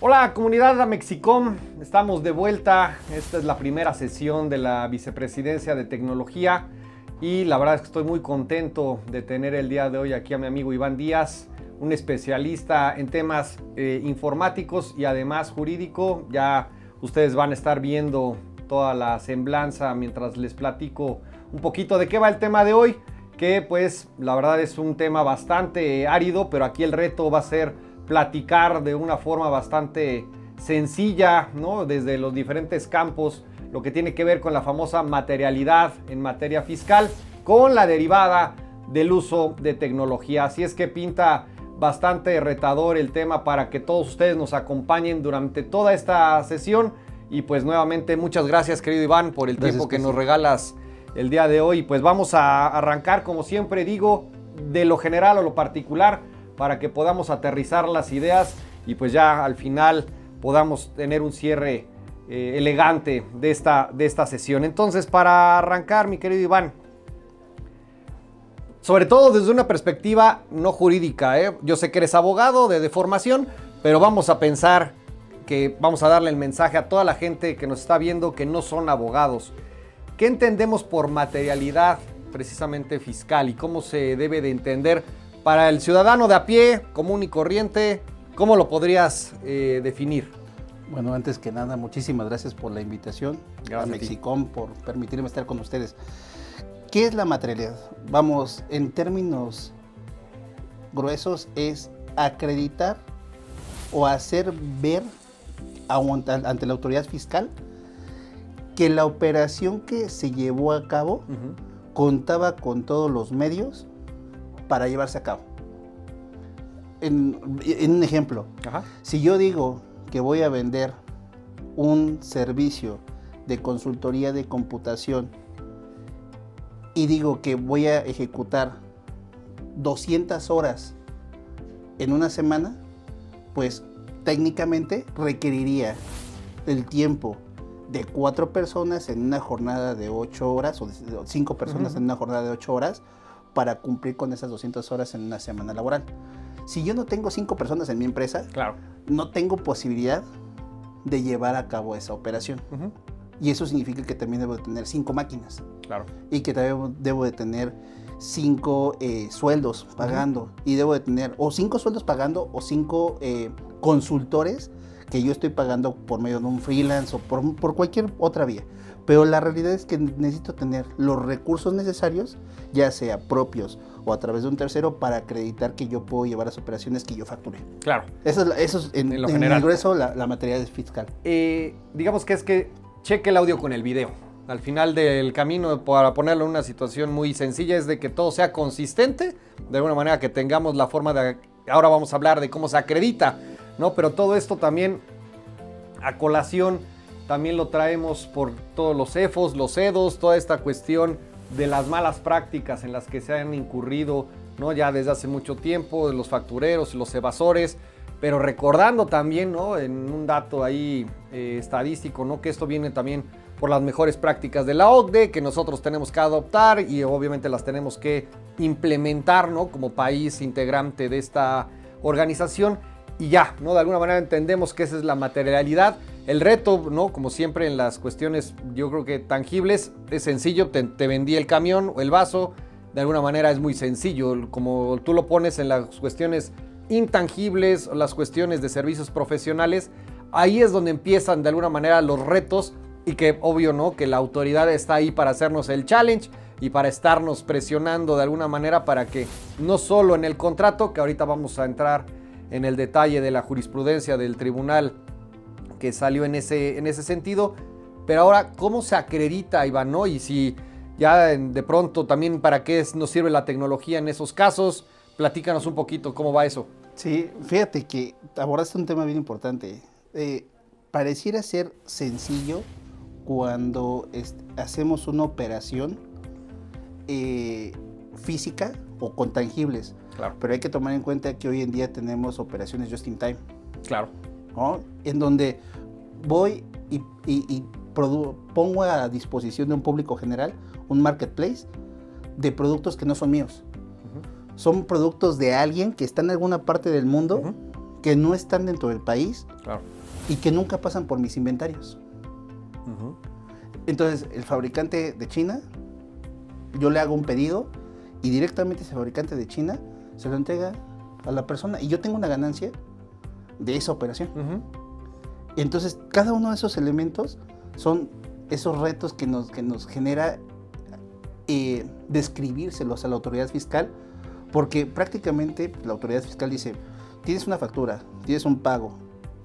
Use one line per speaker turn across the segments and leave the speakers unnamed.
Hola comunidad Amexicom, estamos de vuelta. Esta es la primera sesión de la Vicepresidencia de Tecnología y la verdad es que estoy muy contento de tener el día de hoy aquí a mi amigo Iván Díaz, un especialista en temas informáticos y además jurídico. Ya ustedes van a estar viendo toda la semblanza mientras les platico un poquito de qué va el tema de hoy, que pues la verdad es un tema bastante árido, pero aquí el reto va a ser platicar de una forma bastante sencilla, ¿no? Desde los diferentes campos, lo que tiene que ver con la famosa materialidad en materia fiscal, con la derivada del uso de tecnología. Así es que pinta bastante retador el tema para que todos ustedes nos acompañen durante toda esta sesión. Y pues nuevamente muchas gracias, querido Iván, por el tiempo que nos regalas el día de hoy. Pues vamos a arrancar, como siempre digo, de lo general a lo particular, para que podamos aterrizar las ideas y pues ya al final podamos tener un cierre elegante de esta sesión. Entonces, para arrancar, mi querido Iván, sobre todo desde una perspectiva no jurídica, yo sé que eres abogado de formación, pero vamos a pensar que vamos a darle el mensaje a toda la gente que nos está viendo que no son abogados. ¿Qué entendemos por materialidad precisamente fiscal y cómo se debe de entender para el ciudadano de a pie, común y corriente? ¿Cómo lo podrías definir?
Bueno, antes que nada, muchísimas gracias por la invitación.
Gracias
a Mexicom por permitirme estar con ustedes. ¿Qué es la materialidad? Vamos, en términos gruesos, es acreditar o hacer ver ante la autoridad fiscal que la operación que se llevó a cabo contaba con todos los medios para llevarse a cabo. En un ejemplo, si yo digo que voy a vender un servicio de consultoría de computación y digo que voy a ejecutar 200 horas en una semana, pues técnicamente requeriría el tiempo de 4 personas en una jornada de 8 horas o 5 personas en una jornada de 8 horas para cumplir con esas 200 horas en una semana laboral. Si yo no tengo 5 personas en mi empresa, no tengo posibilidad de llevar a cabo esa operación. Y eso significa que también debo de tener 5 máquinas. Y que también debo de tener 5 sueldos pagando. Y debo de tener o 5 sueldos pagando o 5 consultores que yo estoy pagando por medio de un freelance o por cualquier otra vía. Pero la realidad es que necesito tener los recursos necesarios, ya sea propios o a través de un tercero, para acreditar que yo puedo llevar las operaciones que yo facturé. Eso es en el grueso la materialidad fiscal.
Digamos que es que cheque el audio con el video. Al final del camino, para ponerlo en una situación muy sencilla, es de que todo sea consistente, de alguna manera que tengamos la forma de... Ahora vamos a hablar de cómo se acredita, ¿no? Pero todo esto también, a colación, también lo traemos por todos los CEFOS, los CEDOS, toda esta cuestión de las malas prácticas en las que se han incurrido, ¿no? Ya desde hace mucho tiempo, de los factureros, los evasores, pero recordando también, ¿no? En un dato ahí estadístico, ¿no? Que esto viene también por las mejores prácticas de la OCDE, que nosotros tenemos que adoptar y obviamente las tenemos que implementar, ¿no? Como país integrante de esta organización. Y ya, ¿no? De alguna manera entendemos que esa es la materialidad. El reto, ¿no? Como siempre en las cuestiones, yo creo que tangibles, es sencillo. Te vendí el camión o el vaso, de alguna manera es muy sencillo. Como tú lo pones en las cuestiones intangibles o las cuestiones de servicios profesionales, ahí es donde empiezan de alguna manera los retos y que obvio, ¿no? Que la autoridad está ahí para hacernos el challenge y para estarnos presionando de alguna manera para que no solo en el contrato, que ahorita vamos a entrar en el detalle de la jurisprudencia del tribunal que salió en ese sentido, pero ahora, ¿cómo se acredita, Iván, no? Y si ya de pronto también para qué nos sirve la tecnología en esos casos, platícanos un poquito cómo va eso.
Sí, fíjate que abordaste un tema bien importante. Pareciera ser sencillo cuando hacemos una operación física o con tangibles. Pero hay que tomar en cuenta que hoy en día tenemos operaciones just in time. ¿No? En donde voy y pongo a disposición de un público general un marketplace de productos que no son míos. Son productos de alguien que está en alguna parte del mundo, que no están dentro del país, y que nunca pasan por mis inventarios.
Ujú.
Entonces, el fabricante de China, yo le hago un pedido y directamente ese fabricante de China se lo entrega a la persona y yo tengo una ganancia de esa operación.
Ujú.
Entonces, cada uno de esos elementos son esos retos que nos genera describírselos a la autoridad fiscal, porque prácticamente la autoridad fiscal dice, tienes una factura, tienes un pago,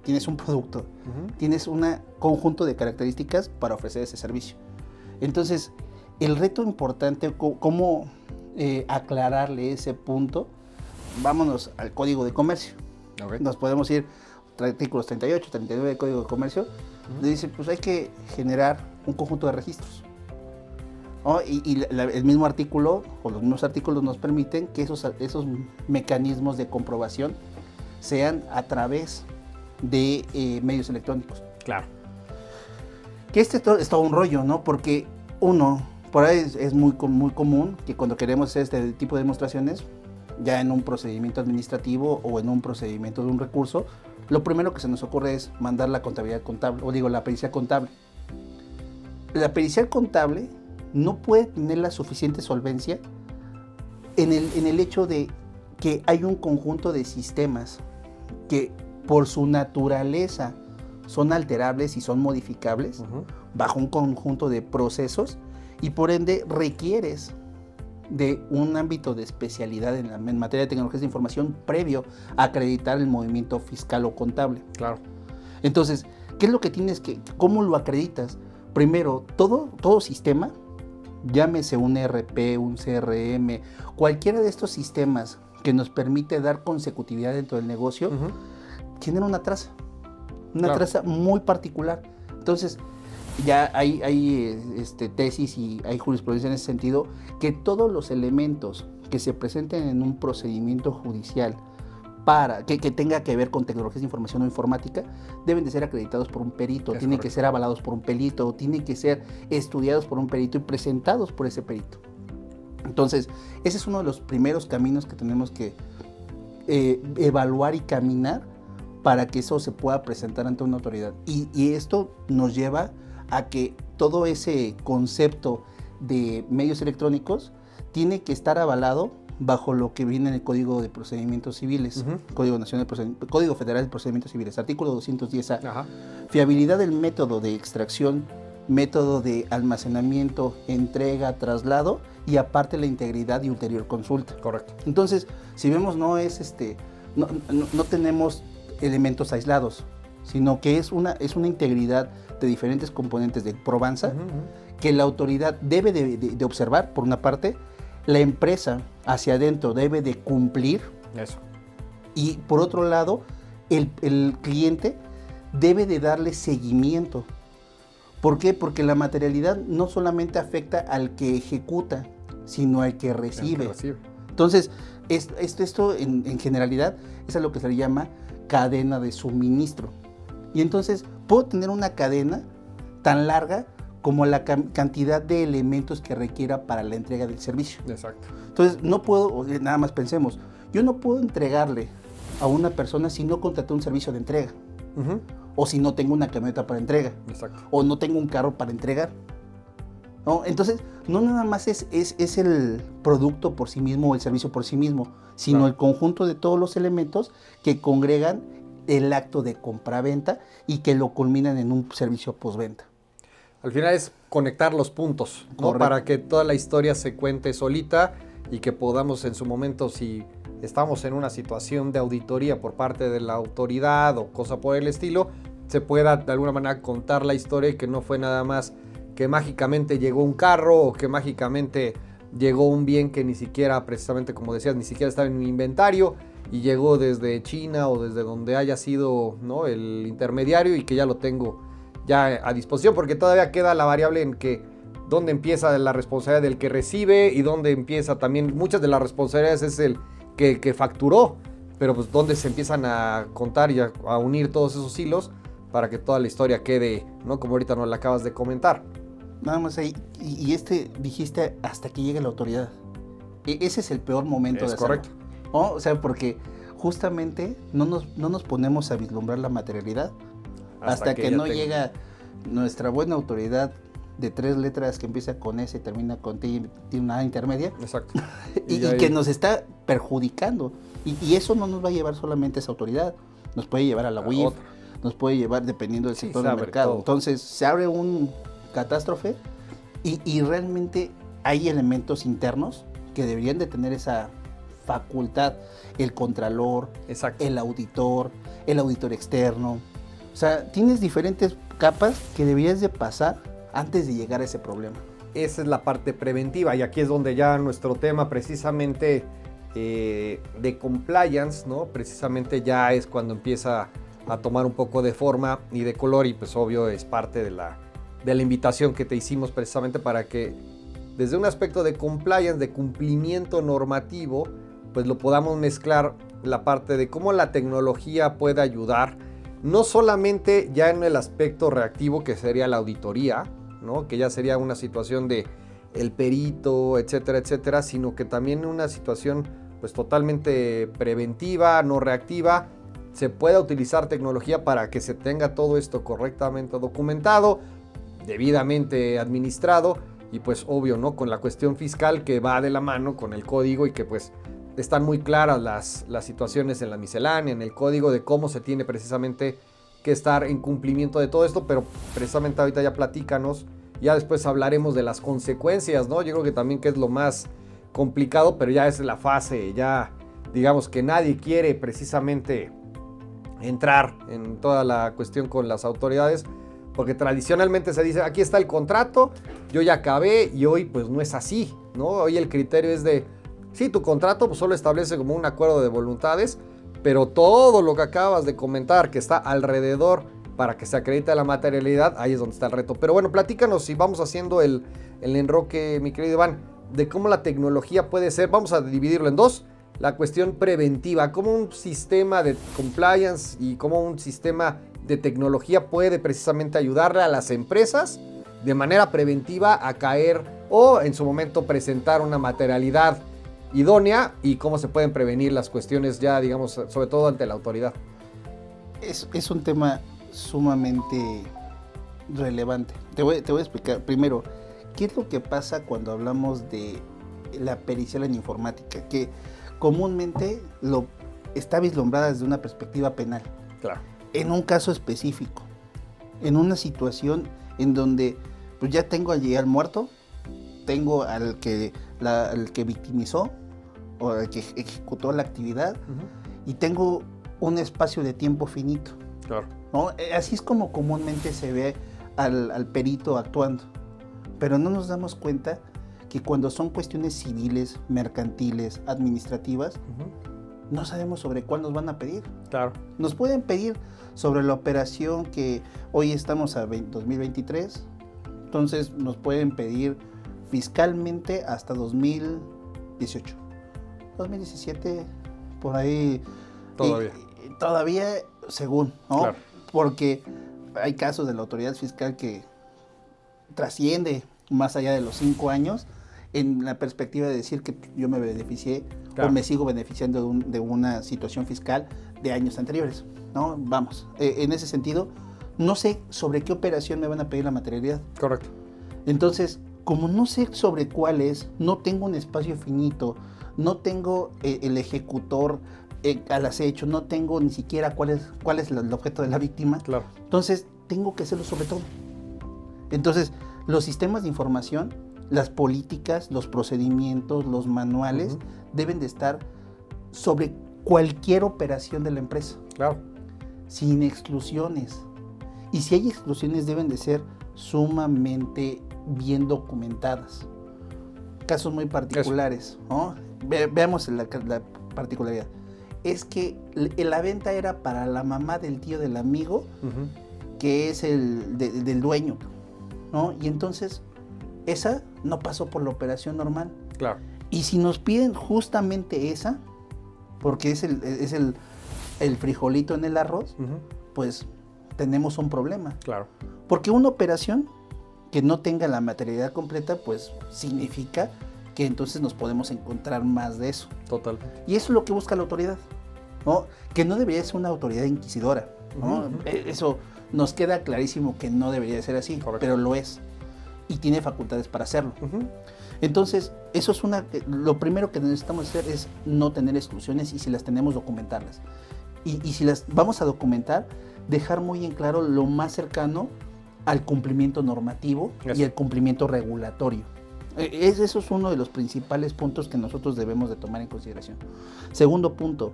tienes un producto,
Ujú.
tienes un conjunto de características para ofrecer ese servicio. Entonces, el reto importante, cómo aclararle ese punto, vámonos al Código de Comercio.
Ok.
Nos podemos ir artículos 38, 39 del Código de Comercio, donde dice, pues hay que generar un conjunto de registros. ¿No? El mismo artículo, o los mismos artículos nos permiten que esos mecanismos de comprobación sean a través de medios electrónicos.
Claro.
Que es todo un rollo, ¿no? Porque por ahí es muy común que cuando queremos hacer este tipo de demostraciones, ya en un procedimiento administrativo o en un procedimiento de un recurso, lo primero que se nos ocurre es mandar la contabilidad contable, la pericial contable. La pericial contable no puede tener la suficiente solvencia en el hecho de que hay un conjunto de sistemas que por su naturaleza son alterables y son modificables
Ujú.
bajo un conjunto de procesos y por ende requieres de un ámbito de especialidad en materia de tecnologías de información previo a acreditar el movimiento fiscal o contable.
Claro.
Entonces, ¿qué es lo que cómo lo acreditas? Primero, todo sistema, llámese un ERP, un CRM, cualquiera de estos sistemas que nos permite dar consecutividad dentro del negocio,
Ujú.
tienen una traza
Claro.
traza muy particular. Entonces, ya hay tesis y hay jurisprudencia en ese sentido, que todos los elementos que se presenten en un procedimiento judicial para que tenga que ver con tecnologías de información o informática, deben de ser acreditados por un perito, tienen que ser avalados por un perito, tienen que ser estudiados por un perito y presentados por ese perito. Entonces, ese es uno de los primeros caminos que tenemos que evaluar y caminar para que eso se pueda presentar ante una autoridad. Y esto nos lleva a que todo ese concepto de medios electrónicos tiene que estar avalado bajo lo que viene en el Código de Procedimientos Civiles,
Ujú.
Código Federal de Procedimientos Civiles, artículo 210A.
Ajá.
Fiabilidad del método de extracción, método de almacenamiento, entrega, traslado y aparte la integridad y ulterior consulta.
Correcto.
Entonces, si vemos, no tenemos elementos aislados, sino que es una integridad de diferentes componentes de probanza
Ujú, ujú.
que la autoridad debe de observar, por una parte, la empresa hacia adentro debe de cumplir
Eso.
y por otro lado, el cliente debe de darle seguimiento. ¿Por qué? Porque la materialidad no solamente afecta al que ejecuta, sino al que recibe. Entonces, esto en generalidad es a lo que se le llama cadena de suministro. Y entonces puedo tener una cadena tan larga como la cantidad de elementos que requiera para la entrega del servicio.
Exacto.
Entonces, no puedo, nada más pensemos, yo no puedo entregarle a una persona si no contraté un servicio de entrega,
Ujú.
o si no tengo una camioneta para entrega,
Exacto.
o no tengo un carro para entregar. ¿No? Entonces, no nada más es el producto por sí mismo o el servicio por sí mismo, sino
Claro.
el conjunto de todos los elementos que congregan el acto de compra-venta y que lo culminan en un servicio postventa.
Al final es conectar los puntos, ¿no?
Correcto.
Para que toda la historia se cuente solita y que podamos en su momento, si estamos en una situación de auditoría por parte de la autoridad o cosa por el estilo, se pueda de alguna manera contar la historia y que no fue nada más que mágicamente llegó un carro o que mágicamente llegó un bien que ni siquiera, precisamente como decías, ni siquiera estaba en mi inventario y llegó desde China o desde donde haya sido, ¿no?, el intermediario y que ya lo tengo ya a disposición, porque todavía queda la variable en que dónde empieza la responsabilidad del que recibe y dónde empieza también, muchas de las responsabilidades es el que facturó, pero pues dónde se empiezan a contar y a unir todos esos hilos para que toda la historia quede, ¿no?, como ahorita nos la acabas de comentar.
Nada más ahí, y dijiste hasta que llegue la autoridad. Ese es el peor momento de hacerlo.
Correcto.
¿No? O sea, porque justamente no nos ponemos a vislumbrar la materialidad hasta que
ya
no
tenga.
llega nuestra buena autoridad de 3 letras que empieza con S y termina con T y tiene una A intermedia,
Exacto.
y que nos está perjudicando. Y eso no nos va a llevar solamente a esa autoridad, nos puede llevar a la UIF,
otra.
nos puede llevar dependiendo del
Sí,
sector
se
del
abre
mercado.
todo.
Entonces se abre un catástrofe y realmente hay elementos internos que deberían de tener esa facultad, el contralor,
Exacto.
el auditor externo. O sea, tienes diferentes capas que deberías de pasar antes de llegar a ese problema.
Esa es la parte preventiva y aquí es donde ya nuestro tema precisamente de compliance, ¿no? Precisamente ya es cuando empieza a tomar un poco de forma y de color y pues obvio es parte de la invitación que te hicimos precisamente para que desde un aspecto de compliance, de cumplimiento normativo, pues lo podamos mezclar la parte de cómo la tecnología puede ayudar, no solamente ya en el aspecto reactivo que sería la auditoría, ¿no? Que ya sería una situación de el perito, etcétera, etcétera, sino que también una situación pues totalmente preventiva, no reactiva. Se pueda utilizar tecnología para que se tenga todo esto correctamente documentado, debidamente administrado y pues obvio, ¿no? Con la cuestión fiscal que va de la mano con el código y que pues están muy claras las situaciones en la miscelánea, en el código de cómo se tiene precisamente que estar en cumplimiento de todo esto, pero precisamente ahorita ya platícanos, ya después hablaremos de las consecuencias, ¿no? Yo creo que también que es lo más complicado, pero ya es la fase, ya digamos que nadie quiere precisamente entrar en toda la cuestión con las autoridades, porque tradicionalmente se dice, aquí está el contrato, yo ya acabé y hoy pues no es así, ¿no? Hoy el criterio es de, sí, tu contrato pues solo establece como un acuerdo de voluntades, pero todo lo que acabas de comentar que está alrededor para que se acredite la materialidad, ahí es donde está el reto. Pero bueno, platícanos si vamos haciendo el enroque, mi querido Iván, de cómo la tecnología puede ser, vamos a dividirlo en dos, la cuestión preventiva, cómo un sistema de compliance y cómo un sistema de tecnología puede precisamente ayudarle a las empresas de manera preventiva a caer o en su momento presentar una materialidad idónea y cómo se pueden prevenir las cuestiones ya, digamos, sobre todo ante la autoridad.
Es un tema sumamente relevante. Te voy a explicar primero, ¿qué es lo que pasa cuando hablamos de la pericial en informática? Que comúnmente lo está vislumbrada desde una perspectiva penal.
Claro.
En un caso específico, en una situación en donde pues ya tengo allí al muerto, tengo al que victimizó o al que ejecutó la actividad y tengo un espacio de tiempo finito.
Claro.
¿No? Así es como comúnmente se ve al perito actuando, pero no nos damos cuenta que cuando son cuestiones civiles, mercantiles, administrativas, no sabemos sobre cuál nos van a pedir.
Claro.
Nos pueden pedir sobre la operación que hoy estamos a 2023, entonces nos pueden pedir fiscalmente hasta 2018. 2017, por ahí. Todavía, según, ¿no?
Claro.
Porque hay casos de la autoridad fiscal que trasciende más allá de los 5 años en la perspectiva de decir que yo me beneficié
Claro.
o me sigo beneficiando de una situación fiscal de años anteriores, ¿no? Vamos, en ese sentido, no sé sobre qué operación me van a pedir la materialidad.
Correcto.
Entonces, como no sé sobre cuál es, no tengo un espacio finito, no tengo el ejecutor al acecho, no tengo ni siquiera cuál es el objeto de la víctima.
Claro.
Entonces, tengo que hacerlo sobre todo. Entonces, los sistemas de información, las políticas, los procedimientos, los manuales, deben de estar sobre cualquier operación de la empresa.
Claro.
Sin exclusiones. Y si hay exclusiones, deben de ser sumamente bien documentadas. Casos muy particulares, ¿no? Veamos la particularidad. Es que la venta era para la mamá del tío del amigo, que es el del dueño, ¿no? Y entonces, esa no pasó por la operación normal.
Claro.
Y si nos piden justamente esa, porque es el frijolito en el arroz, pues tenemos un problema.
Claro.
Porque una operación que no tenga la materialidad completa, pues significa que entonces nos podemos encontrar más de eso.
Totalmente.
Y eso es lo que busca la autoridad, ¿no? Que no debería ser una autoridad inquisidora, ¿no? Eso Nos queda clarísimo que no debería de ser así,
Correcto.
pero lo es. Y tiene facultades para hacerlo.
Ujú.
Entonces, eso es lo primero que necesitamos hacer es no tener exclusiones y si las tenemos, documentarlas. Y si las vamos a documentar, dejar muy en claro lo más cercano al cumplimiento normativo
Eso.
y al cumplimiento regulatorio. Eso es uno de los principales puntos que nosotros debemos de tomar en consideración. Segundo punto,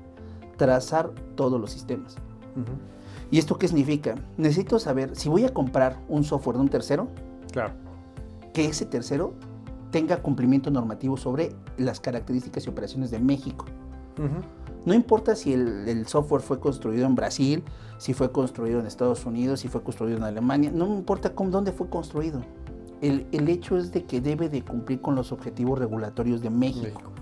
trazar todos los sistemas.
Ujú.
¿Y esto qué significa? Necesito saber, si voy a comprar un software de un tercero,
Claro.
que ese tercero tenga cumplimiento normativo sobre las características y operaciones de México.
Ujú.
No importa si el software fue construido en Brasil, si fue construido en Estados Unidos, si fue construido en Alemania, no me importa dónde fue construido. El hecho es de que debe de cumplir con los objetivos regulatorios de México.
México.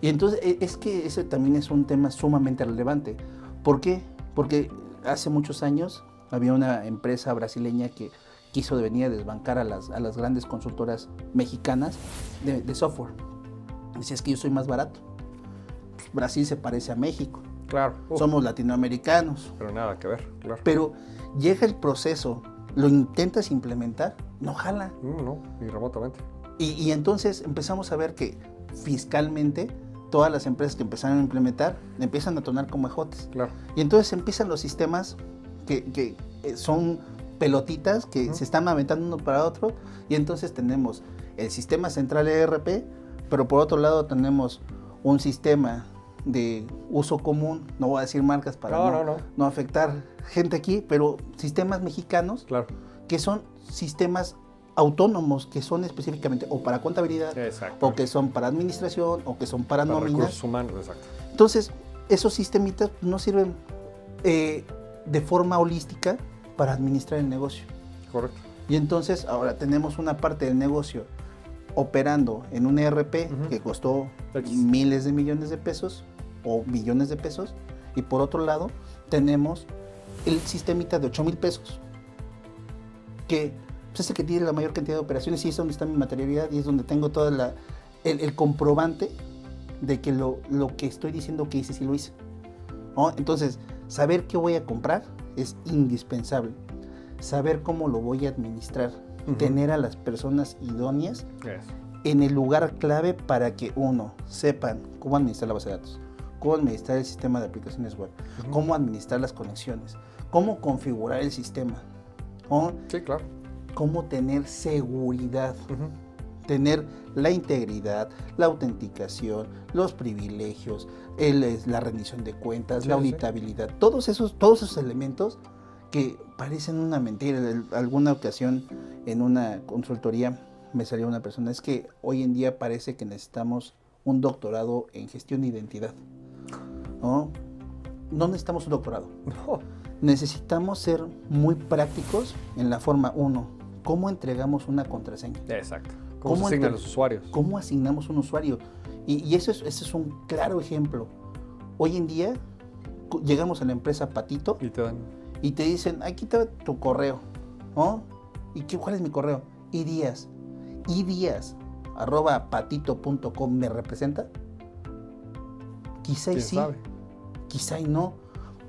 Y entonces es que ese también es un tema sumamente relevante. ¿Por qué? Porque hace muchos años había una empresa brasileña que quiso venir a desbancar a las grandes consultoras mexicanas de software. Decía, es que yo soy más barato. Pues Brasil se parece a México.
Claro.
Somos latinoamericanos.
Pero nada que ver, claro.
Pero llega el proceso, lo intentas implementar, no jala.
No, ni remotamente.
Y entonces empezamos a ver que fiscalmente todas las empresas que empezaron a implementar empiezan a tonar como ejotes.
Claro.
Y entonces empiezan los sistemas que son pelotitas que
Ujú.
se están aventando uno para otro. Y entonces tenemos el sistema central ERP, pero por otro lado tenemos un sistema de uso común, no voy a decir marcas para no afectar gente aquí, pero sistemas mexicanos
Claro.
que son sistemas autónomos, que son específicamente o para contabilidad,
Exacto.
o que son para administración, o que son para
Para
nóminas.
recursos humanos, exacto.
Entonces, esos sistemitas no sirven de forma holística para administrar el negocio.
Correcto.
Y entonces ahora tenemos una parte del negocio operando en un ERP
Ujú.
que costó
X.
miles de millones de pesos o millones de pesos, y por otro lado tenemos el sistemita de 8,000 pesos que pues, es el que tiene la mayor cantidad de operaciones y es donde está mi materialidad y es donde tengo todo el comprobante de que lo que estoy diciendo que hice sí lo hice, ¿no? Entonces, saber qué voy a comprar es indispensable. Saber cómo lo voy a administrar,
Ujú.
tener a las personas idóneas
Eso.
en el lugar clave para que uno sepan cómo administrar la base de datos, cómo administrar el sistema de aplicaciones web,
Ujú.
cómo administrar las conexiones, cómo configurar el sistema, ¿no?
Sí, claro.
Cómo tener seguridad,
Ujú.
tener la integridad, la autenticación, los privilegios, la rendición de cuentas,
Sí,
la
sí.
auditabilidad, todos esos elementos que parecen una mentira. En alguna ocasión en una consultoría me salió una persona, es que hoy en día parece que necesitamos un doctorado en gestión de identidad, ¿no? No necesitamos un doctorado,
No.
necesitamos ser muy prácticos en la forma 1, cómo entregamos una contraseña.
Exacto. ¿Cómo se
¿Cómo
asignan
entre-
los usuarios?
¿Cómo asignamos un usuario? Y ese es un claro ejemplo. Hoy en día llegamos a la empresa Patito
Y te dan.
y te dicen, aquí está tu correo, ¿no? ¿Y cuál es mi correo? iDíaz, patito.com ¿me representa? Quizá y
¿Quién
sí,
sabe?
quizá y no.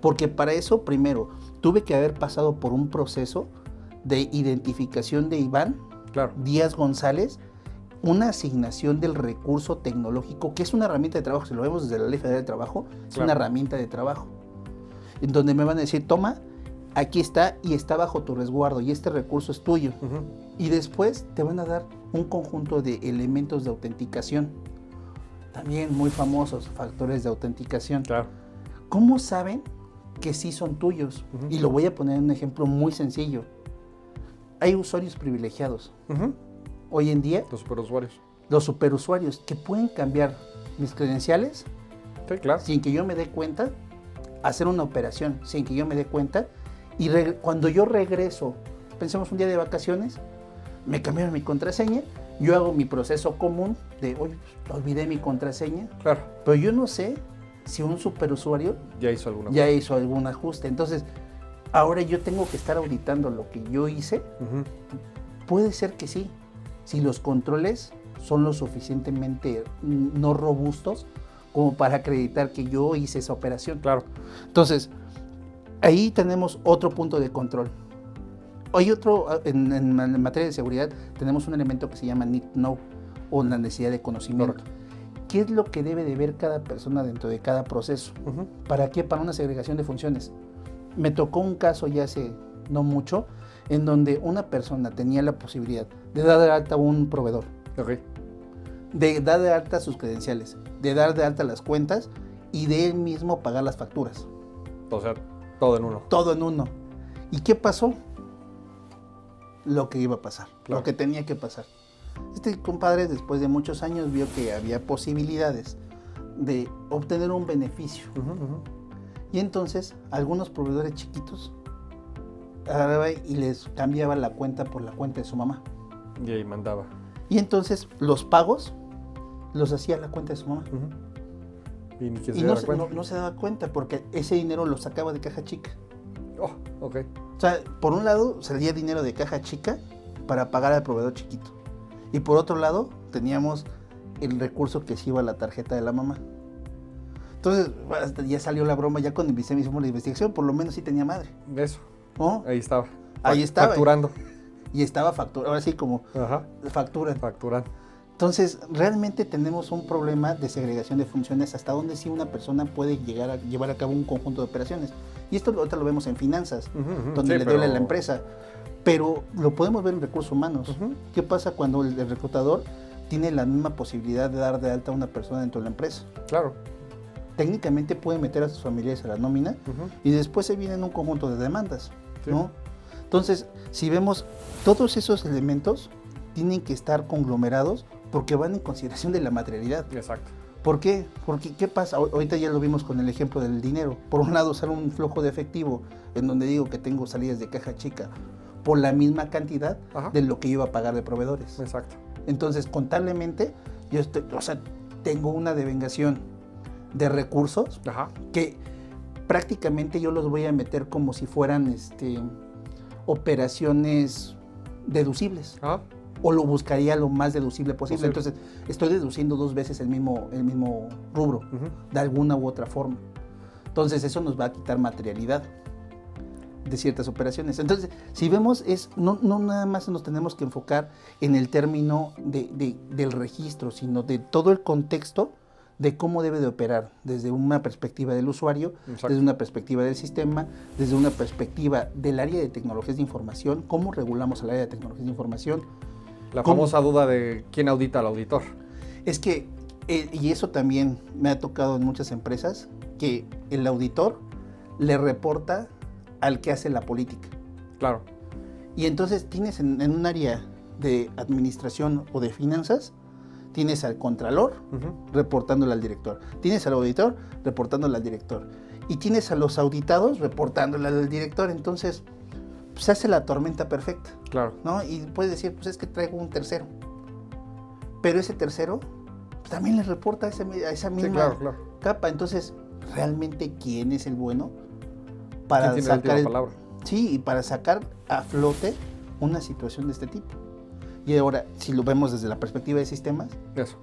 Porque para eso, primero, tuve que haber pasado por un proceso de identificación de Iván
Claro.
Díaz González, una asignación del recurso tecnológico, que es una herramienta de trabajo, si lo vemos desde la Ley Federal de Trabajo, es
Claro.
una herramienta de trabajo, en donde me van a decir, toma, aquí está y está bajo tu resguardo y este recurso es tuyo.
Ujú.
Y después te van a dar un conjunto de elementos de autenticación, también muy famosos, factores de autenticación.
Claro.
¿Cómo saben que sí son tuyos?
Ujú.
Y lo voy a poner en un ejemplo muy sencillo. Hay usuarios privilegiados.
Ujú.
Hoy en día,
Los superusuarios.
los superusuarios que pueden cambiar mis credenciales
Sí, claro.
sin que yo me dé cuenta, hacer una operación sin que yo me dé cuenta, y cuando yo regreso, pensemos un día de vacaciones, me cambiaron mi contraseña, yo hago mi proceso común de, oye, olvidé mi contraseña,
Claro.
pero yo no sé si un superusuario
Ya hizo alguna
ya hizo algún ajuste. Entonces, ahora yo tengo que estar auditando lo que yo hice.
Ujú.
Puede ser que sí, si los controles son lo suficientemente no robustos como para acreditar que yo hice esa operación.
Claro.
Entonces, Ahí tenemos otro punto de control. Hay otro, en materia de seguridad, tenemos un elemento que se llama need to know, o la necesidad de conocimiento.
Correcto.
¿Qué es lo que debe de ver cada persona dentro de cada proceso? ¿Para qué? Para una segregación de funciones. Me tocó un caso ya hace no mucho, en donde una persona tenía la posibilidad de dar de alta a un proveedor,
Ok.
de dar de alta sus credenciales, de dar de alta las cuentas y de él mismo pagar las facturas.
O sea, todo en uno.
Todo en uno. ¿Y qué pasó? Lo que iba a pasar,
Claro.
lo que tenía que pasar. Este compadre, después de muchos años, vio que había posibilidades de obtener un beneficio. Y entonces, algunos proveedores chiquitos agarraba y les cambiaba la cuenta por la cuenta de su mamá.
Y ahí mandaba.
Y entonces, los pagos los hacía a la cuenta de su mamá.
Y ni que se
Y
diera cuenta.
no se daba cuenta porque ese dinero lo sacaba de caja chica.
Oh, ok.
O sea, por un lado salía dinero de caja chica para pagar al proveedor chiquito. Y por otro lado teníamos el recurso que se iba a la tarjeta de la mamá. Entonces ya salió la broma, ya cuando hicimos la investigación, por lo menos sí tenía madre,
Eso.
¿no?
Ahí estaba.
Ahí estaba.
Facturando.
Y estaba factura, ahora sí como
Ajá.
factura.
Facturando.
Entonces, realmente tenemos un problema de segregación de funciones hasta donde sí una persona puede llegar a llevar a cabo un conjunto de operaciones. Y esto ahorita lo vemos en finanzas, donde
Sí,
le duele a la empresa. Pero lo podemos ver en recursos humanos. ¿Qué pasa cuando el reclutador tiene la misma posibilidad de dar de alta a una persona dentro de la empresa?
Claro.
Técnicamente puede meter a sus familiares a la nómina y después se vienen un conjunto de demandas,
Sí.
¿no? Entonces, si vemos, todos esos elementos tienen que estar conglomerados porque van en consideración de la materialidad.
Exacto.
¿Por qué? Porque, ¿qué pasa? Ahorita ya lo vimos con el ejemplo del dinero. Por un lado, sale un flujo de efectivo en donde digo que tengo salidas de caja chica por la misma cantidad
Ajá.
de lo que iba a pagar de proveedores.
Exacto.
Entonces, contablemente, tengo una devengación de recursos
Ajá.
que prácticamente yo los voy a meter como si fueran operaciones deducibles.
Ajá.
O lo buscaría lo más deducible posible.
Posible.
Entonces, estoy deduciendo 2 veces el mismo rubro, de alguna u otra forma. Entonces, eso nos va a quitar materialidad de ciertas operaciones. Entonces, si vemos, no nada más nos tenemos que enfocar en el término del registro, sino de todo el contexto de cómo debe de operar, desde una perspectiva del usuario,
Exacto.
desde una perspectiva del sistema, desde una perspectiva del área de tecnologías de información, cómo regulamos el área de tecnologías de información.
La
¿Cómo?
famosa duda de quién audita al auditor.
Es que, y eso también me ha tocado en muchas empresas, que el auditor le reporta al que hace la política.
Claro.
Y entonces tienes en un área de administración o de finanzas, tienes al contralor reportándole al director, tienes al auditor reportándole al director, y tienes a los auditados reportándole al director. Entonces, se hace la tormenta perfecta,
Claro.
¿no? Y puedes decir, pues es que traigo un tercero. Pero ese tercero también le reporta a esa misma
Sí, claro.
capa. Entonces, ¿realmente quién es el bueno
¿Quién
para
tiene la
sacar
última palabra?
Sí, y para sacar a flote una situación de este tipo? Y ahora, si lo vemos desde la perspectiva de sistemas,
Eso.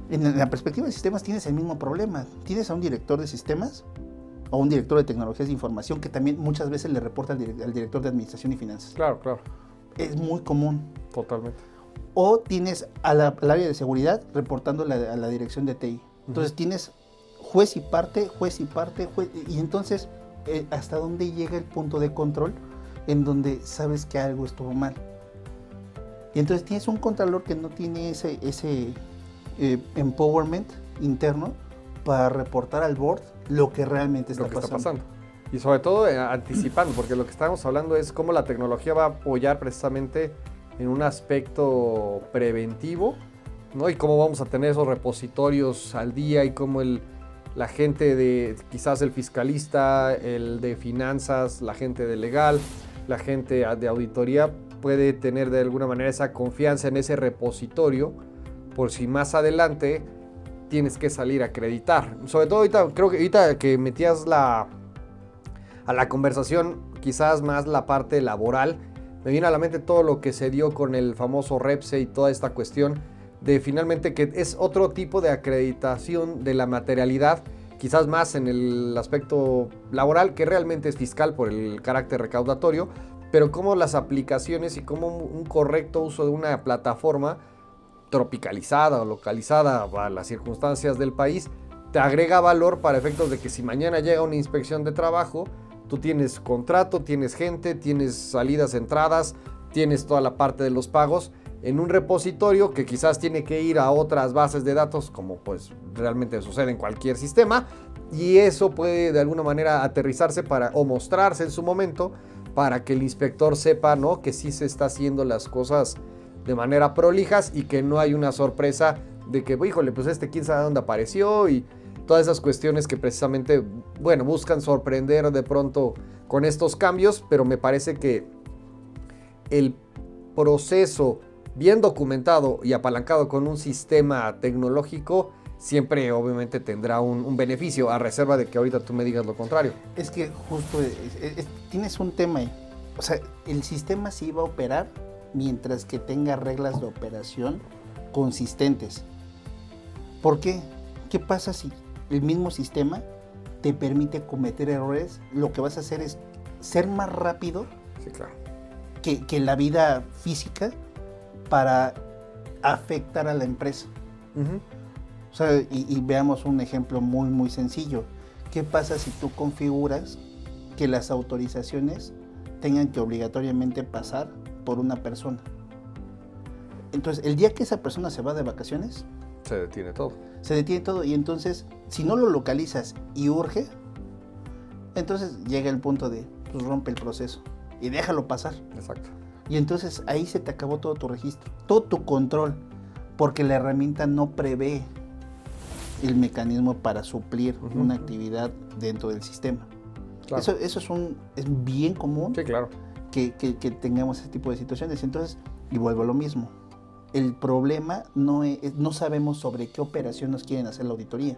en la perspectiva de sistemas tienes el mismo problema. Tienes a un director de sistemas o un director de tecnologías de información que también muchas veces le reporta al director de administración y finanzas.
Claro, claro.
Es muy común.
Totalmente.
O tienes al área de seguridad reportando a la dirección de TI. Entonces tienes juez y parte, y entonces ¿hasta dónde llega el punto de control en donde sabes que algo estuvo mal? Y entonces tienes un contralor que no tiene ese empowerment interno para reportar al board lo que realmente está pasando.
Y sobre todo anticipando, porque lo que estamos hablando es cómo la tecnología va a apoyar precisamente en un aspecto preventivo, ¿no? Y cómo vamos a tener esos repositorios al día y cómo la gente de, quizás el fiscalista, el de finanzas, la gente de legal, la gente de auditoría puede tener de alguna manera esa confianza en ese repositorio por si más adelante tienes que salir a acreditar. Sobre todo ahorita, creo que ahorita que metías a la conversación quizás más la parte laboral, me viene a la mente todo lo que se dio con el famoso REPSE y toda esta cuestión de finalmente que es otro tipo de acreditación de la materialidad quizás más en el aspecto laboral que realmente es fiscal por el carácter recaudatorio, pero cómo las aplicaciones y cómo un correcto uso de una plataforma tropicalizada o localizada a las circunstancias del país te agrega valor para efectos de que si mañana llega una inspección de trabajo, tú tienes contrato, tienes gente, tienes salidas, entradas, tienes toda la parte de los pagos en un repositorio que quizás tiene que ir a otras bases de datos, como pues realmente sucede en cualquier sistema, y eso puede de alguna manera aterrizarse o mostrarse en su momento para que el inspector sepa, ¿no?, que sí se está haciendo las cosas de manera prolijas y que no hay una sorpresa de que, híjole, pues quién sabe dónde apareció, y todas esas cuestiones que precisamente, bueno, buscan sorprender de pronto con estos cambios, pero me parece que el proceso bien documentado y apalancado con un sistema tecnológico siempre obviamente tendrá un beneficio, a reserva de que ahorita tú me digas lo contrario.
Es que justo tienes un tema ahí. O sea, el sistema sí va a operar mientras que tenga reglas de operación consistentes. ¿Por qué? ¿Qué pasa si el mismo sistema te permite cometer errores? Lo que vas a hacer es ser más rápido,
sí, claro,
que la vida física para afectar a la empresa.
Uh-huh.
O sea, y veamos un ejemplo muy, muy sencillo. ¿Qué pasa si tú configuras que las autorizaciones tengan que obligatoriamente pasar por una persona? Entonces, el día que esa persona se va de vacaciones,
se detiene todo.
Se detiene todo, y entonces, si no lo localizas y urge, entonces llega el punto de, pues rompe el proceso y déjalo pasar.
Exacto.
Y entonces ahí se te acabó todo tu registro, todo tu control, porque la herramienta no prevé el mecanismo para suplir
uh-huh.
una actividad dentro del sistema.
Claro.
Eso es bien común.
Sí, claro.
Que tengamos ese tipo de situaciones. Entonces, y vuelvo a lo mismo. El problema no sabemos sobre qué operación nos quieren hacer la auditoría.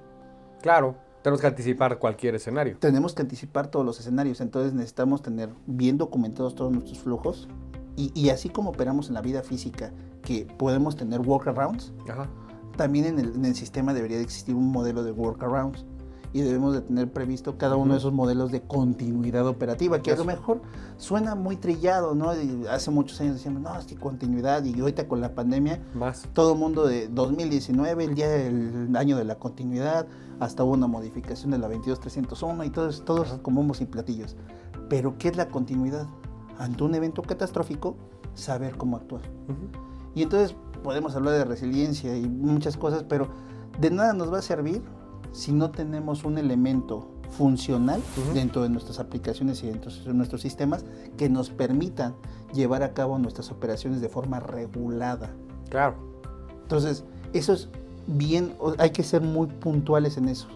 Claro, tenemos que anticipar cualquier escenario.
Tenemos que anticipar todos los escenarios, entonces necesitamos tener bien documentados todos nuestros flujos, y así como operamos en la vida física, que podemos tener workarounds,
Ajá.
también en el sistema debería de existir un modelo de workarounds, y debemos de tener previsto cada uno de esos modelos de continuidad operativa, que a lo mejor suena muy trillado, ¿no? Y hace muchos años decíamos, no, es que continuidad, y ahorita con la pandemia,
más
todo el mundo de 2019, el año de la continuidad, hasta hubo una modificación de la 22301 y todos como bombos y platillos. Pero, ¿qué es la continuidad? Ante un evento catastrófico, saber cómo actuar.
Uh-huh.
Y entonces podemos hablar de resiliencia y muchas cosas, pero de nada nos va a servir si no tenemos un elemento funcional uh-huh. dentro de nuestras aplicaciones y dentro de nuestros sistemas que nos permitan llevar a cabo nuestras operaciones de forma regulada.
Claro.
Entonces, eso es bien, hay que ser muy puntuales en eso.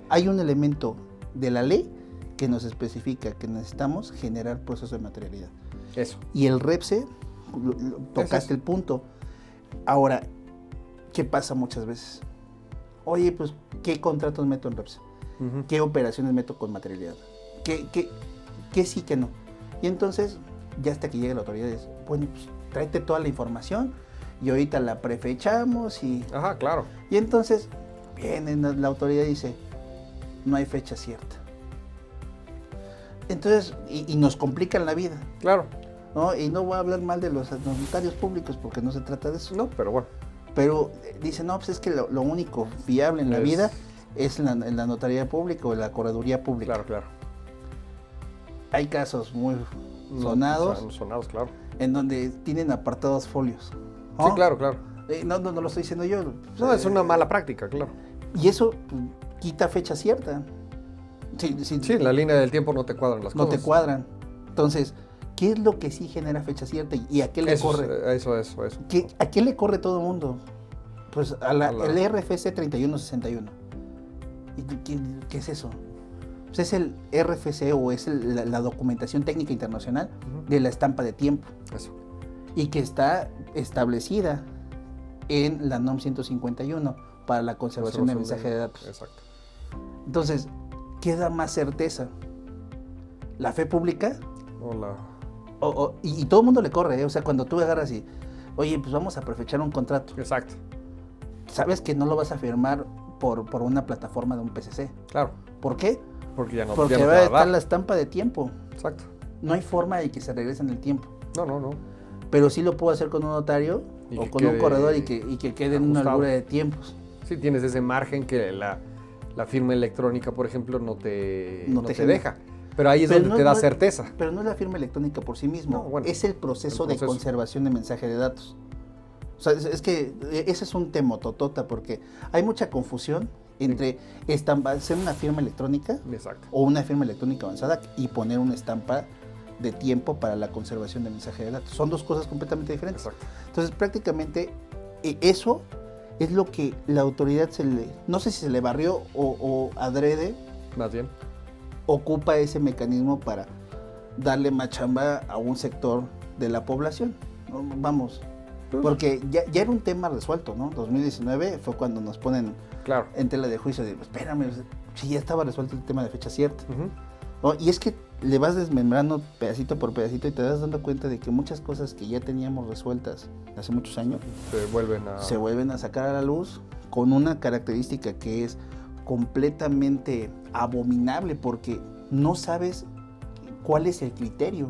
Hay un elemento de la ley que nos especifica que necesitamos generar procesos de materialidad.
Eso.
Y el REPSE, tocaste el punto. Ahora, ¿qué pasa muchas veces? Oye, pues, ¿qué contratos meto en REPSE? Uh-huh. ¿Qué operaciones meto con materialidad? ¿Qué sí, qué no? Y entonces, ya hasta que llegue la autoridad, es, bueno, pues, tráete toda la información y ahorita la prefechamos y...
Ajá, claro.
Y entonces, viene la autoridad y dice, no hay fecha cierta. Entonces, y nos complican la vida.
Claro.
¿No? Y no voy a hablar mal de los notarios públicos porque no se trata de eso.
No, pero bueno.
Pero dicen, no, pues es que lo único viable en la vida es la notaría pública o la correduría pública.
Claro, claro.
Hay casos muy sonados.
Sonados, claro.
En donde tienen apartados folios. ¿No?
Sí, claro, claro.
No lo estoy diciendo yo.
No, es una mala práctica, claro.
Y eso quita fecha cierta.
Sí, la línea del tiempo no te cuadran las cosas.
No te cuadran. Entonces, ¿qué es lo que sí genera fecha cierta y a qué le corre?
Eso.
¿A qué le corre todo el mundo? Pues el RFC 3161. ¿Y qué es eso? Pues es el RFC o es la documentación técnica internacional uh-huh. de la estampa de tiempo.
Eso.
Y que está establecida en la NOM 151 para la conservación de mensaje de datos.
Exacto.
Entonces, ¿qué da más certeza? ¿La fe pública? Y todo el mundo le corre, ¿eh? O sea, cuando tú agarras y, oye, pues vamos a prefechar un contrato.
Exacto.
Sabes que no lo vas a firmar por una plataforma de un PCC.
Claro.
¿Por qué?
Porque ya no
Porque
ya no
va
te
a
va a
estar
dar.
la estampa de tiempo.
Exacto.
No hay forma de que se regrese en el tiempo.
No.
Pero sí lo puedo hacer con un notario
Y
o
que
con un
quede
corredor y que quede en una
ajustado.
holgura de tiempos.
Sí, tienes ese margen que la firma electrónica, por ejemplo, no te
genera.
deja. Pero ahí es
Pero
donde
no-
te da
no-
certeza.
Pero no es la firma electrónica por sí mismo,
No, bueno,
es el proceso,
el
de
proceso.
conservación de mensaje de datos. O sea, es que ese es un tema totota porque hay mucha confusión entre hacer una firma electrónica
Exacto.
o una firma electrónica avanzada y poner una estampa de tiempo para la conservación de mensaje de datos. Son dos cosas completamente diferentes.
Exacto.
Entonces, prácticamente eso es lo que la autoridad no sé si se le barrió o adrede,
Más bien.
ocupa ese mecanismo para darle más chamba a un sector de la población. ¿No? Vamos, porque ya era un tema resuelto, ¿no? 2019 fue cuando nos ponen
Claro.
en tela de juicio de, espérame, si ya estaba resuelto el tema de fecha cierta.
Ujú.
¿No? Y es que le vas desmembrando pedacito por pedacito y te das dando cuenta de que muchas cosas que ya teníamos resueltas hace muchos años
Se vuelven a...
sacar a la luz con una característica que es completamente abominable porque no sabes cuál es el criterio.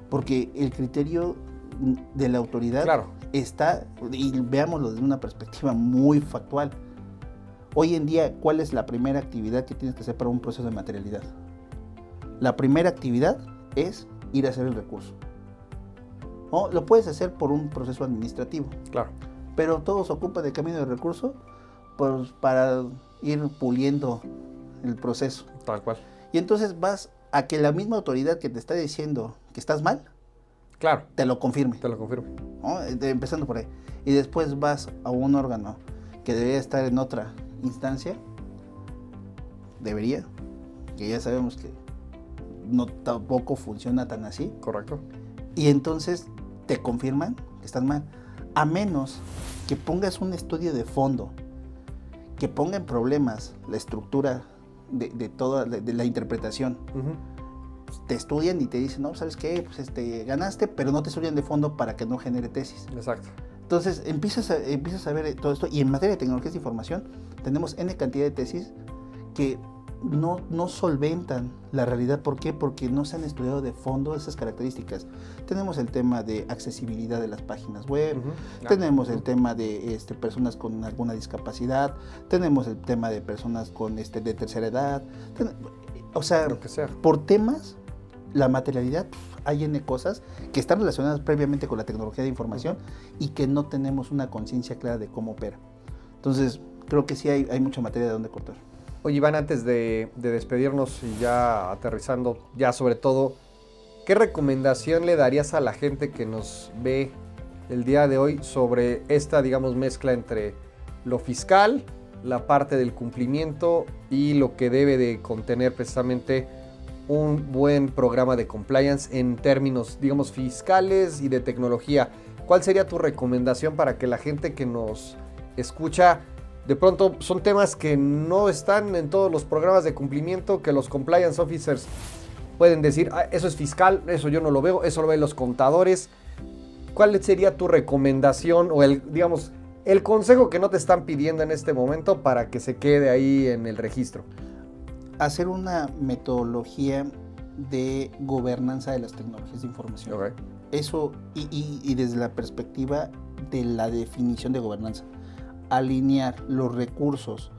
Porque el criterio de la autoridad
Claro.
está, y veámoslo desde una perspectiva muy factual. Hoy en día, ¿cuál es la primera actividad que tienes que hacer para un proceso de materialidad? La primera actividad es ir a hacer el recurso. ¿No? Lo puedes hacer por un proceso administrativo,
Claro.
pero todo se ocupa de camino de recurso pues, para ir puliendo el proceso.
Tal cual.
Y entonces vas a que la misma autoridad que te está diciendo que estás mal,
Claro.
te lo confirme.
Te lo confirmo.
¿No? Empezando por ahí. Y después vas a un órgano que debería estar en otra instancia, que ya sabemos que no tampoco funciona tan así,
Correcto.
y entonces te confirman que estás mal, a menos que pongas un estudio de fondo, que ponga en problemas la estructura de toda de la interpretación.
Ujú.
Te estudian y te dicen, no, ¿sabes qué? Pues ganaste, pero no te estudian de fondo para que no genere tesis.
Exacto.
Entonces empiezas a ver todo esto, y en materia de tecnologías de información tenemos N cantidad de tesis que no solventan la realidad. ¿Por qué? Porque no se han estudiado de fondo esas características. Tenemos el tema de accesibilidad de las páginas web,
Ujú.
tenemos el tema de personas con alguna discapacidad, tenemos el tema de personas con de tercera edad, o sea,
Lo que sea.
por temas, la materialidad, hay N cosas que están relacionadas previamente con la tecnología de información y que no tenemos una conciencia clara de cómo opera. Entonces, creo que sí hay mucha materia de dónde cortar.
Oye, Iván, antes de despedirnos y ya aterrizando, ya sobre todo, ¿qué recomendación le darías a la gente que nos ve el día de hoy sobre esta, digamos, mezcla entre lo fiscal, la parte del cumplimiento y lo que debe de contener precisamente un buen programa de compliance en términos, digamos, fiscales y de tecnología? ¿Cuál sería tu recomendación para que la gente que nos escucha, de pronto son temas que no están en todos los programas de cumplimiento, que los compliance officers pueden decir, eso es fiscal, eso yo no lo veo, eso lo ven los contadores? ¿Cuál sería tu recomendación o digamos, el consejo que no te están pidiendo en este momento para que se quede ahí en el registro?
Hacer una metodología de gobernanza de las tecnologías de información.
Okay.
Eso, y desde la perspectiva de la definición de gobernanza, alinear los recursos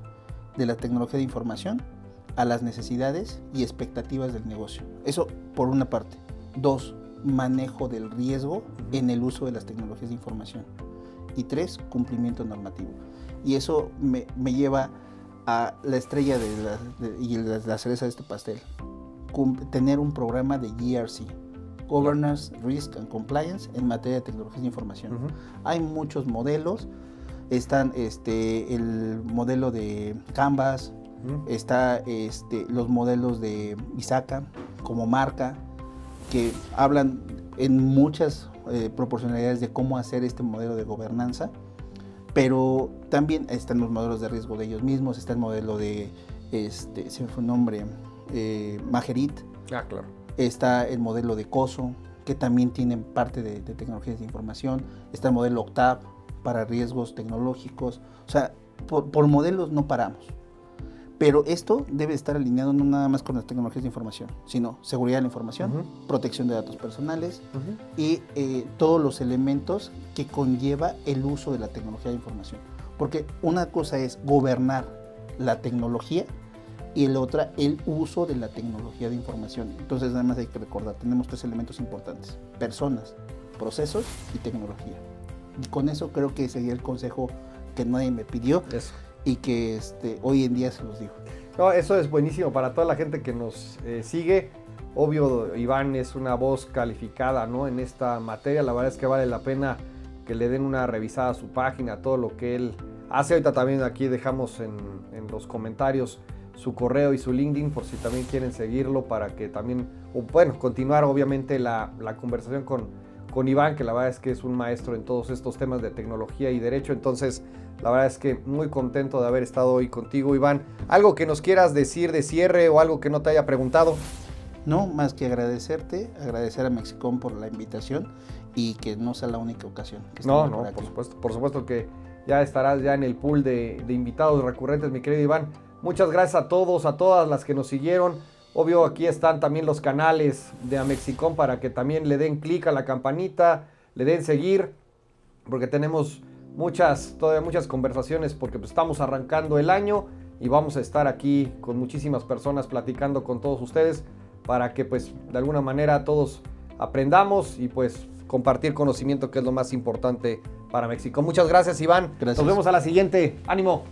de la tecnología de información a las necesidades y expectativas del negocio. Eso por una parte. 2, manejo del riesgo en el uso de las tecnologías de información. Y 3, cumplimiento normativo. Y eso me lleva a la estrella y la cereza de este pastel. Tener un programa de GRC, Governance, Risk and Compliance, en materia de tecnologías de información.
Uh-huh.
Hay muchos modelos. Están el modelo de Canvas, está los modelos de ISACA como marca, que hablan en muchas proporcionalidades de cómo hacer este modelo de gobernanza, pero también están los modelos de riesgo de ellos mismos, está el modelo de, se me fue un nombre, Magerit,
Claro.
está el modelo de COSO, que también tienen parte de tecnologías de información, está el modelo Octave, para riesgos tecnológicos. O sea, por modelos no paramos. Pero esto debe estar alineado no nada más con las tecnologías de información, sino seguridad de la información, protección de datos personales y todos los elementos que conlleva el uso de la tecnología de información. Porque una cosa es gobernar la tecnología y la otra el uso de la tecnología de información. Entonces nada más hay que recordar, tenemos 3 elementos importantes: personas, procesos y tecnología. Y con eso creo que sería el consejo que nadie me pidió.
Eso.
Y que hoy en día se los digo.
No, eso es buenísimo para toda la gente que nos sigue. Obvio, Iván es una voz calificada, ¿no?, en esta materia. La verdad es que vale la pena que le den una revisada a su página, todo lo que él hace. Ahorita también aquí dejamos en los comentarios su correo y su LinkedIn por si también quieren seguirlo, para que también, bueno, continuar obviamente la conversación con Iván, que la verdad es que es un maestro en todos estos temas de tecnología y derecho. Entonces, la verdad es que muy contento de haber estado hoy contigo, Iván. ¿Algo que nos quieras decir de cierre o algo que no te haya preguntado?
No, más que agradecerte, agradecer a Mexicom por la invitación y que no sea la única ocasión que
No, por supuesto que ya estarás ya en el pool de invitados recurrentes, mi querido Iván. Muchas gracias a todos, a todas las que nos siguieron. Obvio, aquí están también los canales de Amexicom para que también le den clic a la campanita, le den seguir, porque tenemos todavía muchas conversaciones, porque pues estamos arrancando el año y vamos a estar aquí con muchísimas personas platicando con todos ustedes para que pues de alguna manera todos aprendamos y pues compartir conocimiento, que es lo más importante para México. Muchas gracias, Iván.
Gracias.
Nos vemos a la siguiente. ¡Ánimo!